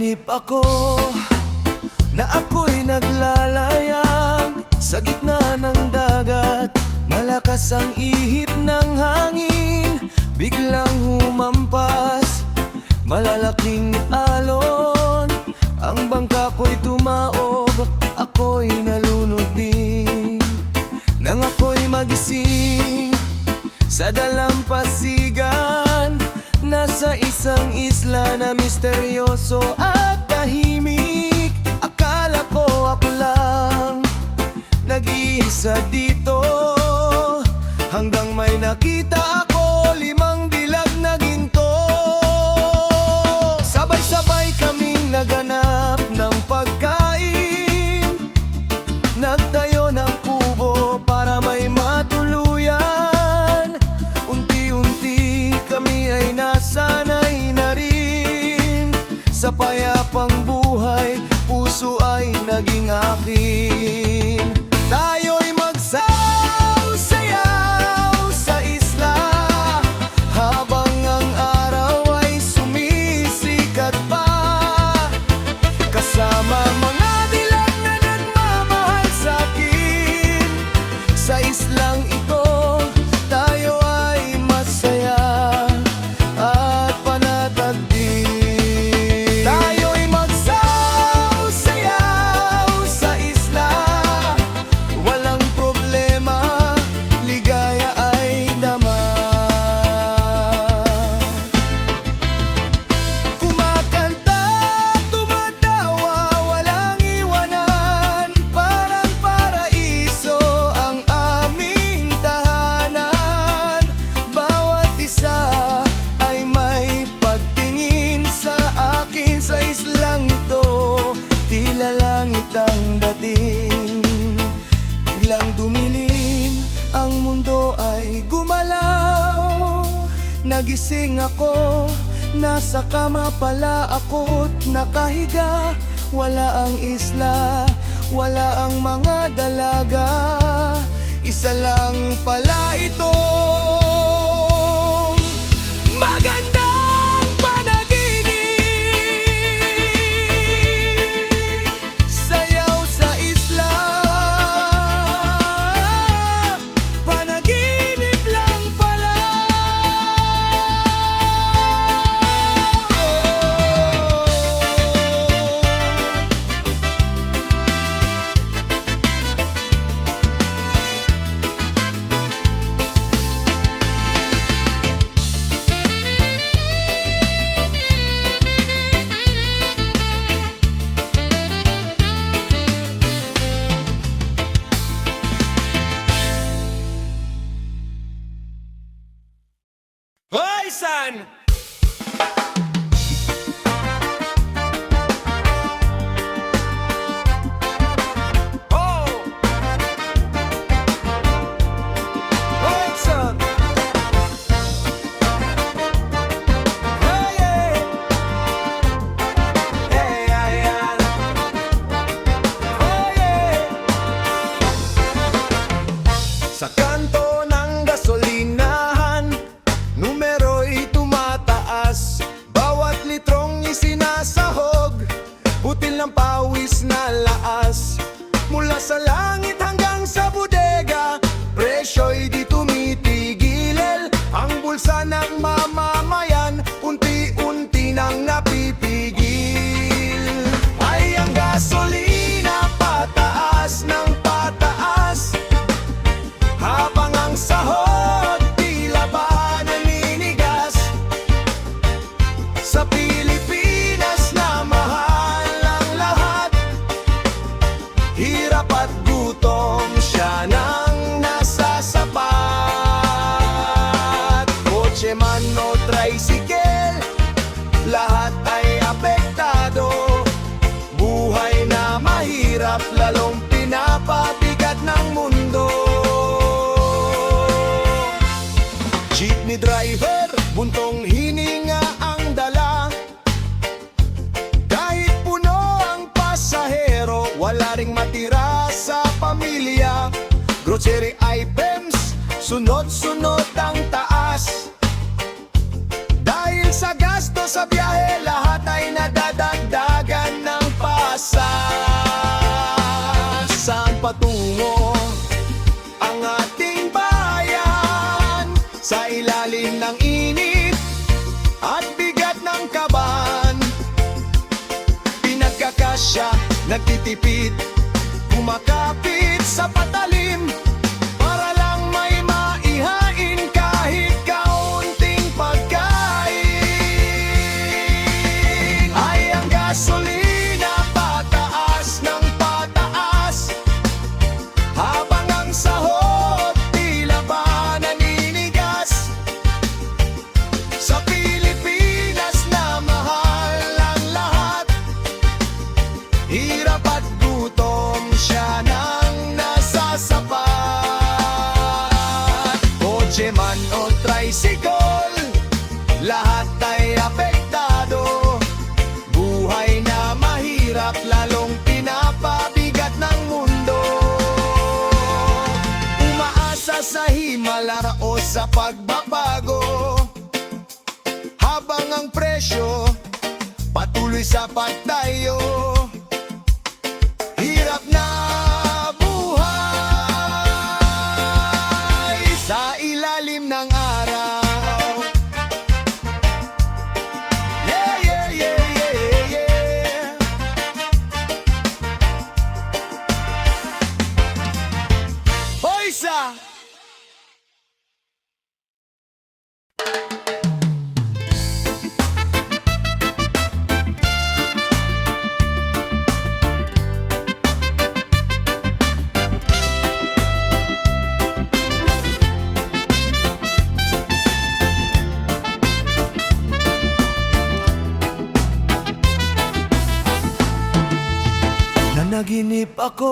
Naisip ako na ako'y naglalayag sa gitna ng dagat. Malakas ang ihip ng hangin, biglang humampas, malalaking alon. Ang bangka ko'y tumaob, ako'y nalunod din. Nang ako'y magising sa dalampasigan, nasa isang isla na misteryoso at tahimik. Akala ko ako lang nag-iisa dito, hanggang may nakita ako 5 dilag na ginto. Sabay-sabay kaming naganap ng pagkain, nagtayo ng kubo para may matuluyan. Unti-unti kami ay nasanay na rin sa payapang buhay, puso ay naging akin. Tayo'y magsayaw-sayaw sa isla, habang ang araw ay sumisikat pa. Kasama mga dilag na nagmamahal sa'kin, sa islang ito tayo ay masaya at panatag din. Tayo'y magsayaw-sayaw sa isla, walang problema, ligaya ay dama. Kumakanta, tumatawa, walang iwanan, parang paraiso ang aming tahanan. Bawat isa ay may pagtingin sa akin, sa islang ito tila langit ang dating. Biglang dumilim, ang mundo ay gumalaw. Nagising ako, nasa kama pala ako't nakahiga. Wala ang isla, wala ang mga dalaga, isa lang pala ito. Magandang panaginip, sayaw sa isla, panaginip lang pala. Hoy, son! Oh! Hoy, son! Hey, yeah! Hey, yeah, yeah! Oh, yeah! Sa kanto ng gasolinahan, numero'y tumataas, bawat litrong isinasahog, butil ng pawis na laas. Mula sa langit hanggang sa bodega, presyo'y di tumitigil. Ang bulsa ng mamamayan, unti-unti nang napipigil. Ay, ang gasolina pataas ng pataas, habang ang sahod tila ba naninigas. Sa Pilipinas na mahal ang lahat, hirap at gutom siya nang nasasapat. Kotse man o tricycle, lahat ay apektado. Buhay na mahirap, lalong pinapabigat ng mundo. Jeepney driver, buntong hininga ang dala, kahit puno ang pasahero, wala ring matira sa pamilya. Grocery items, sunod-sunod ang taas. Dahil sa gasto sa biyahe, lahat ay nadadagdag. Sa ilalim ng init at bigat ng kaban, pinagkakasya, nagtitipid, kumakapit sa patalim, para lang may maihain kahit kaunting pagkain. Ay ang gasolina pataas ng pataas, habang ang sahod tila ba naninigas. Sa Pilipinas na mahal ang lahat, hirap at gutom siya nang nasasapat. Kotse man o tricycle, lahat ay apektado. Buhay na mahirap, lalong pinapabigat ng mundo. Umaasa sa himala o sa pagbabago, habang ang presyo patuloy sa pagtayo. Hirap na buhay sa ilalim ng araw. Yeah, yeah, yeah, yeah, yeah. Hoy sa Nanaginip ako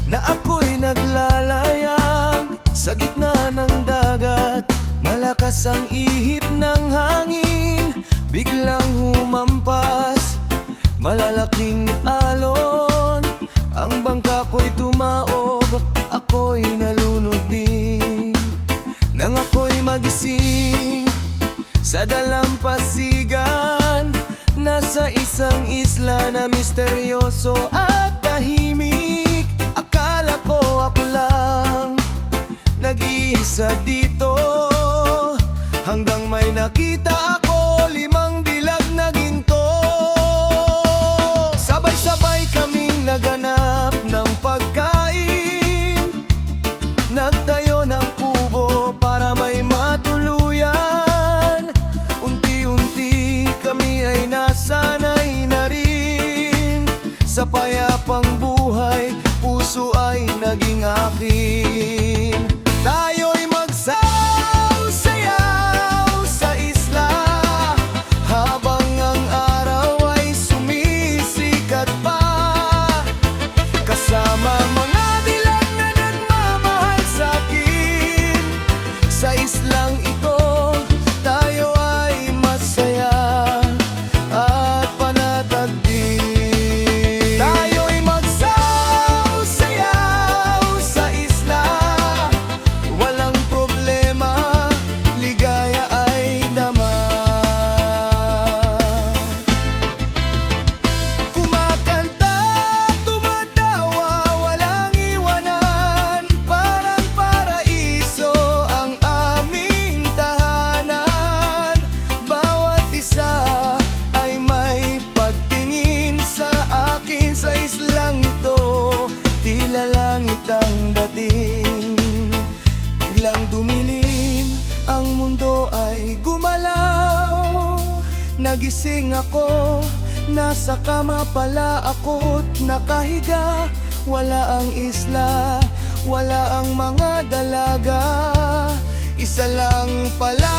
na ako'y naglalayag sa gitna ng dagat. Malakas ang ihip ng hangin, biglang humampas, malalaking alon. Ang bangka ko'y tumaob, ako'y nalunod din. Nang ako'y magising sa dalampasigan, nasa isang isla na misteryoso at tahimik. Akala ko ako lang nag-iisa dito, hanggang may nakita ako 5 dilag na ginto. Sabay-sabay kaming naganap ng pagkain, nagtayo ng kubo para may matuluyan. Unti-unti kami ay nasanay na rin sa payapang buhay, puso ay naging akin. Tayo'y magsayaw-sayaw sa isla, habang ang araw ay sumisikat pa. Kasama mga dilag na nagmamahal sa'kin, sa islang ito tayo ay masaya at panatag din. Tayo'y magsayaw-sayaw sa isla, walang problema, ligaya ay dama. Kumakanta, tumatawa, walang iwanan, parang paraiso ang aming tahanan. Bawat isa ay may pagtingin sa akin, sa islang ito tila langit ang dating. Biglang dumilim, ang mundo ay gumalaw. Nagising ako, nasa kama pala ako't nakahiga. Wala ang isla, wala ang mga dalaga, isa lang pala